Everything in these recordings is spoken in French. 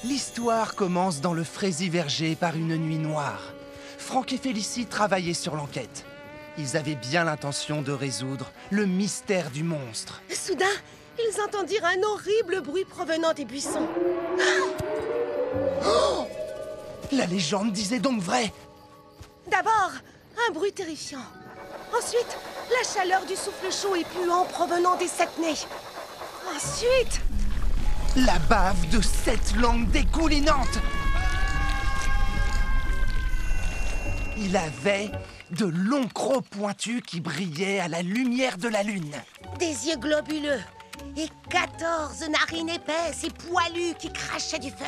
L'histoire commence dans le Fraisiverger par une nuit noire. Franck et Félicie travaillaient sur l'enquête. Ils avaient bien l'intention de résoudre le mystère du monstre. Soudain, ils entendirent un horrible bruit provenant des buissons. Oh! La légende disait donc vrai. D'abord, un bruit terrifiant. Ensuite, la chaleur du souffle chaud et puant provenant des 7 nez. Ensuite... la bave de 7 langues dégoulinantes. Il avait de longs crocs pointus qui brillaient à la lumière de la lune. Des yeux globuleux et 14 narines épaisses et poilues qui crachaient du feu.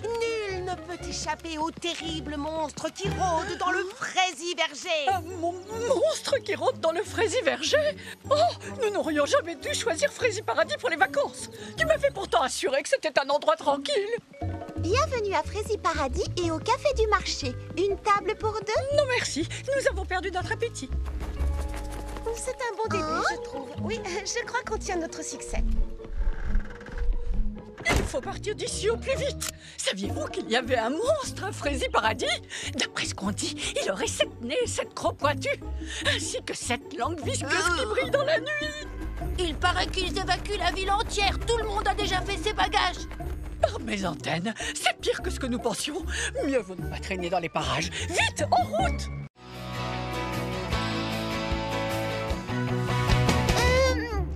Nul ne peut échapper au terrible monstre qui rôde dans le Fraisiverger. Un monstre qui rôde dans le Fraisiverger? Oh, nous n'aurions jamais dû choisir Fraisiparadis pour les vacances. Tu m'avais pourtant assuré que c'était un endroit tranquille. Bienvenue à Fraisiparadis et au Café du Marché. Une table pour deux? Non merci, nous avons perdu notre appétit. C'est un bon début, je trouve. Oui, je crois qu'on tient notre succès. Il faut partir d'ici au plus vite. Saviez-vous qu'il y avait un monstre à Fraisiparadis? D'après ce qu'on dit, il aurait 7 nez et 7 crocs pointus, ainsi que 7 langues visqueuses qui brillent dans la nuit. Il paraît qu'ils évacuent la ville entière. Tout le monde a déjà fait ses bagages. Par mes antennes, c'est pire que ce que nous pensions. Mieux vaut ne pas traîner dans les parages. Vite, en route!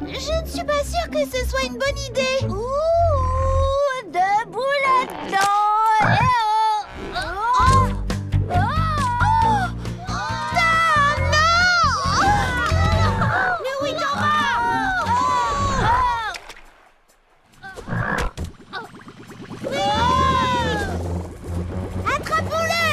Je ne suis pas sûre que ce soit une bonne idée. Ouh, debout là-dedans. Mais où il t'en va? Attrapons-le!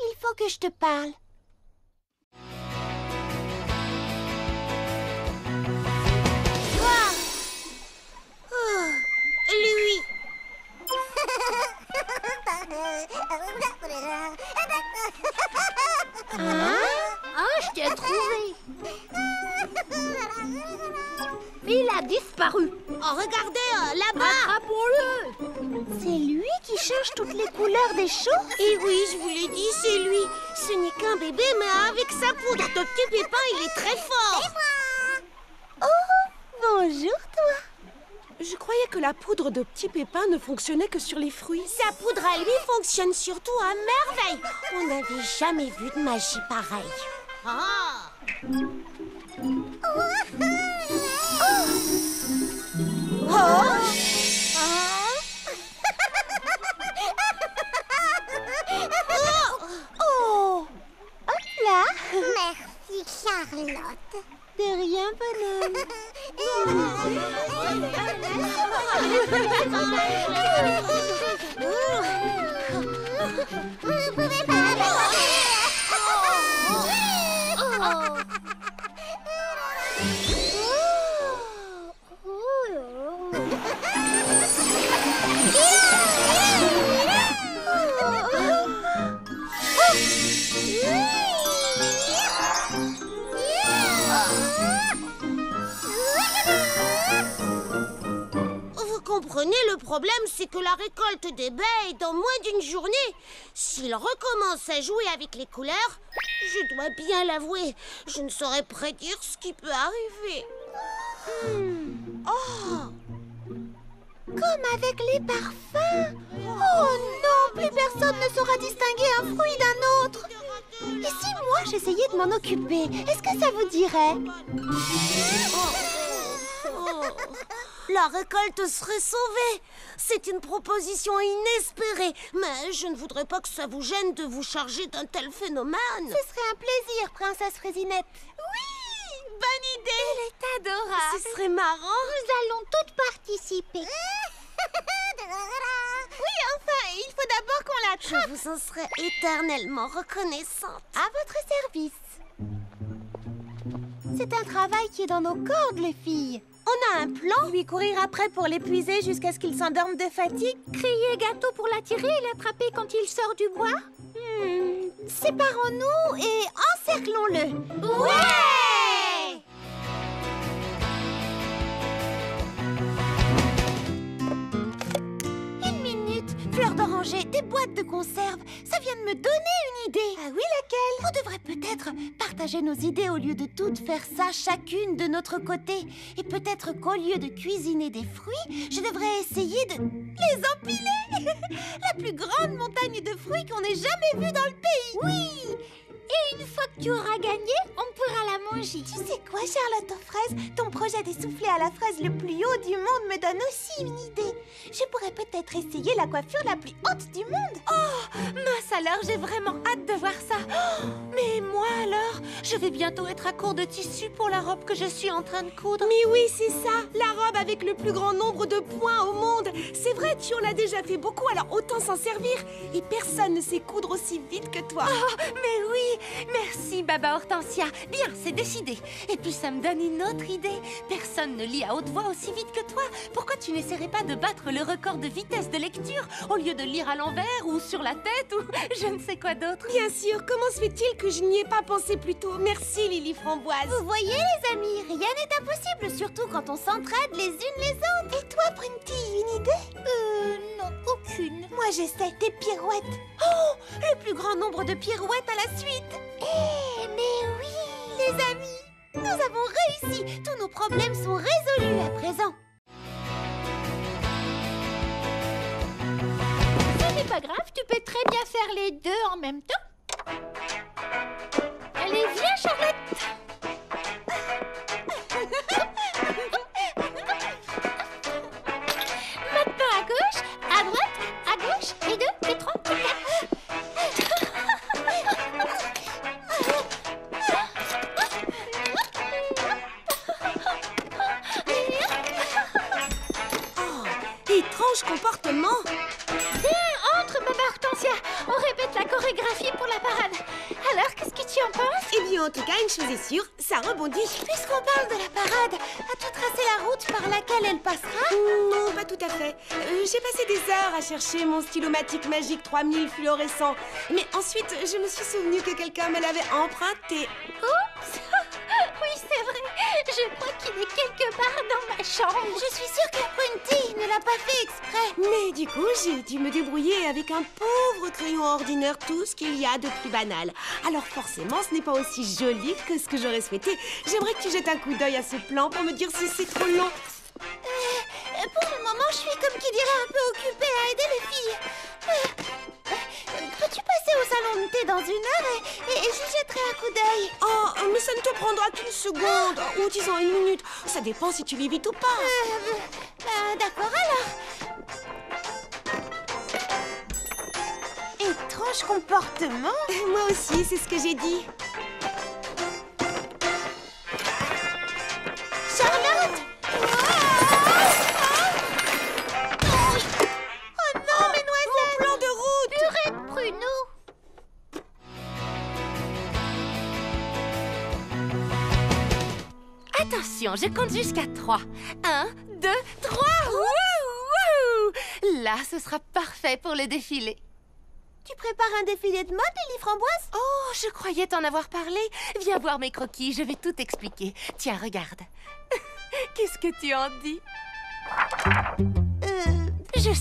Il faut que je te parle. Lui. Je t'ai trouvé. Il a disparu. Oh, regardez, là-bas. Attrapons-le. C'est lui qui change toutes les couleurs des choses? Et oui, je vous l'ai dit, c'est lui. Ce n'est qu'un bébé, mais avec sa poudre de petit pépin, il est très fort. Oh, bonjour toi. Je croyais que la poudre de petit pépin ne fonctionnait que sur les fruits. Sa poudre à lui fonctionne surtout à merveille. On n'avait jamais vu de magie pareille. Ah! Oh, hop là. Merci, Charlotte. De rien, bonhomme. Vous ne pouvez pas Vous comprenez, le problème, c'est que la récolte des baies est dans moins d'une journée. S'il recommence à jouer avec les couleurs, je dois bien l'avouer, je ne saurais prédire ce qui peut arriver. Oh! Comme avec les parfums. Oh non, plus personne ne saura distinguer un fruit d'un autre. Et si moi j'essayais de m'en occuper, est-ce que ça vous dirait? La récolte serait sauvée. C'est une proposition inespérée. Mais je ne voudrais pas que ça vous gêne de vous charger d'un tel phénomène. Ce serait un plaisir, princesse Fraisinette. Oui, bonne idée. Elle est adorable. Ce serait marrant. Nous allons toutes participer. Oui, enfin, il faut d'abord qu'on l'attrape. Je vous en serai éternellement reconnaissante. À votre service. C'est un travail qui est dans nos cordes, les filles. On a un plan. Lui courir après pour l'épuiser jusqu'à ce qu'il s'endorme de fatigue. Crier gâteau pour l'attirer et l'attraper quand il sort du bois. Séparons-nous et encerclons-le. Ouais! Une minute. Fleurs d'oranger, des boîtes de conserve. Ça vient de me donner une idée. Ah oui, laquelle? On devrait peut-être partager nos idées au lieu de toutes faire ça chacune de notre côté. Et peut-être qu'au lieu de cuisiner des fruits, je devrais essayer de les empiler. La plus grande montagne de fruits qu'on ait jamais vue dans le pays. Oui. Et une fois que tu auras gagné, on pourra la manger. Tu sais quoi, Charlotte aux fraises? Ton projet des soufflés à la fraise le plus haut du monde me donne aussi une idée. Je pourrais peut-être essayer la coiffure la plus haute du monde. Oh, mince alors, j'ai vraiment hâte de voir ça. Oh, mais moi alors, je vais bientôt être à court de tissu pour la robe que je suis en train de coudre. Mais oui, c'est ça, la robe avec le plus grand nombre de points au monde. C'est vrai, tu en as déjà fait beaucoup, alors autant s'en servir. Et personne ne sait coudre aussi vite que toi. Oh, mais oui. Merci, Baba Hortensia. Bien, c'est décidé. Et puis ça me donne une autre idée. Personne ne lit à haute voix aussi vite que toi. Pourquoi tu n'essaierais pas de battre le record de vitesse de lecture au lieu de lire à l'envers ou sur la tête ou je ne sais quoi d'autre? Bien sûr, comment se fait-il que je n'y ai pas pensé plus tôt? Merci, Lily Framboise. Vous voyez, les amis, rien n'est impossible, surtout quand on s'entraide les unes les autres. Et toi, Prunty, une idée? Non, aucune. Moi, j'essaie des pirouettes. Oh, le plus grand nombre de pirouettes à la suite. Mais oui. Les amis, nous avons réussi. Tous nos problèmes sont résolus à présent. Ce n'est pas grave, tu peux très bien faire les deux en même temps. Allez, viens, Charlotte. Maintenant à gauche, à droite, à gauche, et 2, et 3, et 4. Étrange comportement. Bien, entre, Baba Hortensia. On répète la chorégraphie pour la parade. Alors, qu'est-ce que tu en penses? Eh bien, en tout cas, une chose est sûre, ça rebondit. Puisqu'on parle de la parade, as-tu tracé la route par laquelle elle passera? Non, pas tout à fait. J'ai passé des heures à chercher mon stylomatique magique 3000 fluorescent. Mais ensuite, je me suis souvenu que quelqu'un me l'avait emprunté. Oups. Oui, c'est vrai. Je crois qu'il est quelque part dans ma chambre. Je suis sûre que Prunty ne l'a pas fait exprès. Mais du coup, j'ai dû me débrouiller avec un pauvre crayon ordinaire, tout ce qu'il y a de plus banal. Alors forcément, ce n'est pas aussi joli que ce que j'aurais souhaité. J'aimerais que tu jettes un coup d'œil à ce plan pour me dire si c'est trop long. Pour le moment, je suis comme qui dirait un peu occupée à aider les filles. Peux-tu passer au salon de thé dans 1 heure et j'y jetterai un coup d'œil? Oh, mais ça ne te prendra qu'une seconde. Ou disons 1 minute. Ça dépend si tu lis vite ou pas. D'accord alors. Étrange comportement. Moi aussi, c'est ce que j'ai dit. Charlotte! Oh non, mesdemoiselles! Plan de route! Purée de pruneaux. Attention, je compte jusqu'à 3. 1, 2, 3. Wouhou! Là, ce sera parfait pour le défilé. Tu prépares un défilé de mode, Lily Framboise? Oh, je croyais t'en avoir parlé. Viens voir mes croquis, je vais tout expliquer. Tiens, regarde. Qu'est-ce que tu en dis? Je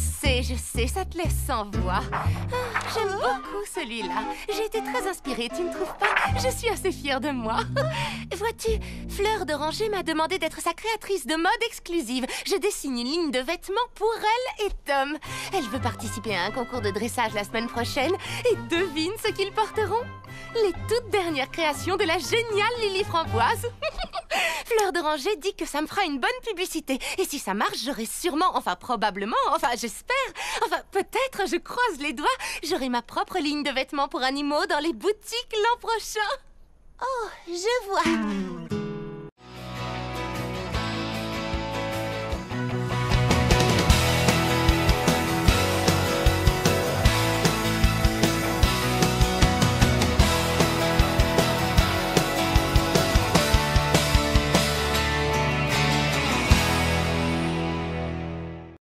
sais, ça te laisse sans voix. J'aime beaucoup celui-là. J'ai été très inspirée, tu ne trouves pas? Je suis assez fière de moi. Vois-tu, Fleur d'Oranger m'a demandé d'être sa créatrice de mode exclusive. Je dessine une ligne de vêtements pour elle et Tom. Elle veut participer à un concours de dressage la semaine prochaine. Et devine ce qu'ils porteront? Les toutes dernières créations de la géniale Lily Framboise. Fleur d'Oranger dit que ça me fera une bonne publicité. Et si ça marche, j'aurai sûrement, enfin probablement, enfin j'espère, enfin peut-être, je croise les doigts, j'aurai ma propre ligne de vêtements pour animaux dans les boutiques l'an prochain. Oh, je vois.